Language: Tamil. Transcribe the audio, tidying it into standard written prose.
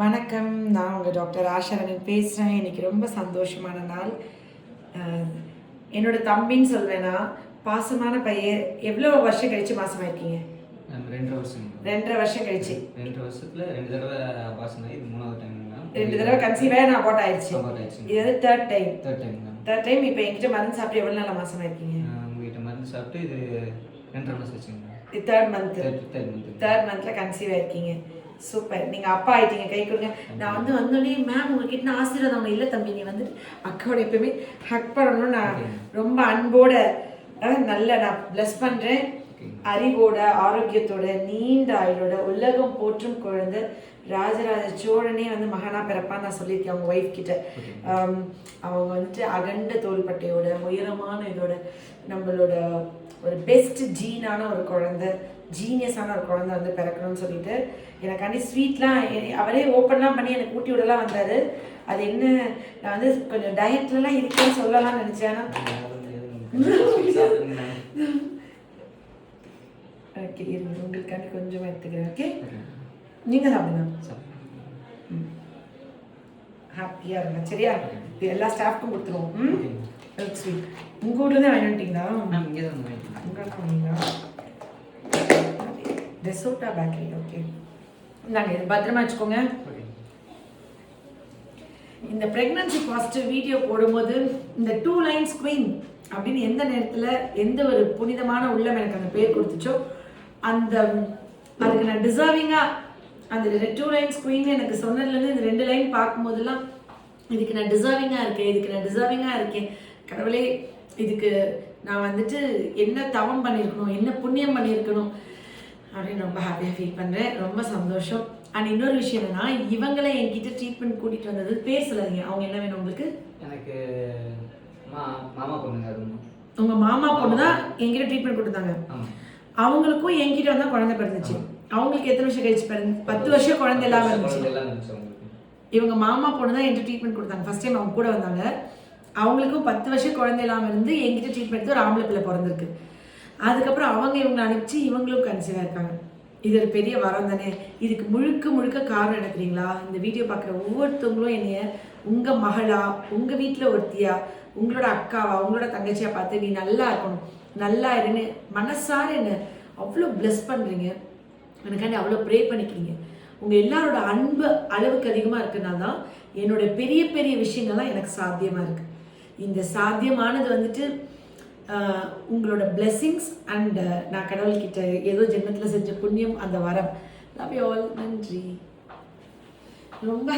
வணக்கம், நான் உங்கள் டாக்டர் ஆஷாரன் பேசுகிறேன். இன்றைக்கி ரொம்ப சந்தோஷமான நாள். என்னோட தம்பின்னு சொல்வேன்னா, பாசமான பையன். எவ்வளோ வருஷம் கழிச்சு மாசமாயிருக்கீங்க? 2 வருஷம். 2.5 வருஷம் கழிச்சு. 2 வருஷத்துல 2 தடவை அபார்ஷன் ஆகி, இது 3வது டைம். 2 தடவை கன்சீவ் ஆகி நான் அபார்ட் ஆயிடுச்சு. இது வந்து தேர்ட் டைம். இப்போ என்கிட்ட மருந்து சாப்பிட்டு எவ்வளோ நாள் மாசமாயிருக்கீங்க? உங்ககிட்ட மருந்து சாப்பிட்டு இது 2.5 மாதம் வச்சுங்க. இது தேர்ட் மந்த்ல கன்சீவ் ஆயிருக்கீங்க. சூப்பர். நீங்கள் அப்பா ஆயிட்டீங்க. கை கொடுங்க. நான் வந்தோடனே மேம் உங்ககிட்ட நான் ஆசீர்வாதம் அவங்க இல்லை தம்பி, நீ வந்து அக்காவோட எப்பயுமே ஹக் பண்ணணும்னு நான் ரொம்ப அன்போட நல்ல நான் பிளஸ் பண்ணுறேன். அறிவோட, ஆரோக்கியத்தோட, நீண்ட ஆயுளோட, உலகம் போற்றும் குழந்தை ராஜராஜ சோழனே வந்து மகனா பிறப்பான்னு நான் சொல்லியிருக்கேன் அவங்க ஒய்ஃப் கிட்ட. அவங்க வந்துட்டு அகண்ட தோள்பட்டையோட, உயரமான இதோட, நம்மளோட ஒரு பெஸ்ட் ஜீனான ஒரு குழந்தை, ஜீனியஸான ஒரு குழந்தை வந்து பிறக்கணும்னு சொல்லிட்டு எனக்காண்டி ஸ்வீட்லாம் அவரே ஓப்பன்லாம் பண்ணி எனக்கு ஊட்டி விடலாம் வந்தார். அது என்ன, நான் வந்து கொஞ்சம் டயட்லலாம் இருக்கேன்னு சொல்லலாம்னு நினச்சேன். ஓகே, உங்களுக்காண்டி கொஞ்சமாக எடுத்துக்கிறேன். ஓகே, நீங்கள் சாப்பிடுங்க. ஹாப்பியாக இருங்க, சரியா? இது எல்லா ஸ்டாஃப்க்கும் கொடுத்துருவோம். ஸ்வீட் உங்கள் ஊர்லேருந்தே வாங்கிட்டீங்களா? இங்கே தான் வாங்கிங்களா? டெசோட்டா பேக்கரி. ஓகே, நாங்கள் இது பத்திரமா வச்சுக்கோங்க. இந்த ப்ரெக்னன்சி பாசிட்டிவ் வீடியோ போடும்போது இந்த 2 லைன்ஸ் குவீன் அப்படின்னு எந்த நேரத்தில் எந்த ஒரு புனிதமான உள்ளம் எனக்கு அந்த பேர் கொடுத்துச்சோ அதுக்கு நான் டிசர்விங்காக அந்த 2 லைன்ஸ் குவீன் எனக்கு சொன்னதுலேருந்து இந்த 2 லைன் பார்க்கும்போதெல்லாம் இதுக்கு நான் டிசர்விங்காக இருக்கேன். கடவுளே, இதுக்கு நான் வந்துட்டு என்ன தவம் பண்ணியிருக்கணும், என்ன புண்ணியம் பண்ணியிருக்கணும் அப்படின்னு ரொம்ப ஹாப்பியாக ஃபீல் பண்ணுறேன். ரொம்ப சந்தோஷம். அண்ட் இன்னொரு விஷயம் என்னன்னா, இவங்களை என்கிட்ட ட்ரீட்மெண்ட் கூட்டிகிட்டு வந்தது பேர் சொல்லாதீங்க. அவங்க என்ன வேணும் உங்களுக்கு? எனக்கு மாமா பொண்ணுங்க. உங்கள் மாமா பொண்ணு தான் என்கிட்ட ட்ரீட்மெண்ட் கொடுத்தாங்க. அவங்களுக்கும் என்கிட்ட வந்தால் குழந்தை பிறந்துச்சு. அவங்களுக்கு எத்தனை வருஷம் கழிச்சு பிறந்து? 10 வருஷம் குழந்தை இல்லாமல் இருந்துச்சு. இவங்க மாமா பொண்ணு தான் என்கிட்ட ட்ரீட்மெண்ட் கொடுத்தாங்க. ஃபர்ஸ்ட் டைம் அவங்க கூட வந்தாங்க. அவங்களுக்கும் 10 வருஷம் குழந்தை இல்லாமல் இருந்து என்கிட்ட ட்ரீட்மெண்ட் எடுத்து ஒரு ஆம்பளை பிள்ளை பிறந்திருக்கு. அதுக்கப்புறம் அவங்க இவங்களை அனுப்பிச்சு இவங்களும் கன்சீவாக இருக்காங்க. இது ஒரு பெரிய வரம் தானே. இதுக்கு முழுக்க காரணம் என்ன தெரியுங்களா? இந்த வீடியோ பார்க்குற ஒவ்வொருத்தவங்களும் என்னைய உங்கள் மகளா, உங்கள் வீட்டில் ஒருத்தியா, உங்களோட அக்காவா, உங்களோட தங்கச்சியாக பார்த்து நீ நல்லா இருக்கணும், நல்லா இருன்னு மனசார என்ன அவ்வளோ பிளஸ் பண்ணுறீங்க. எனக்காண்டி அவ்வளோ ப்ரே பண்ணிக்கிறீங்க. உங்கள் எல்லாரோட அன்பு அளவுக்கு அதிகமாக இருக்குன்னா தான் என்னோட பெரிய பெரிய விஷயங்கள்லாம் எனக்கு சாத்தியமாக இருக்குது. இந்த சாத்தியமானது வந்துட்டு உங்களோட பிளெஸ்ஸிங்ஸ் அண்ட் நான் கடவுள்கிட்ட ஏதோ ஜென்மத்தில் செஞ்ச புண்ணியம், அந்த வரம். Love you all. நன்றி. ரொம்ப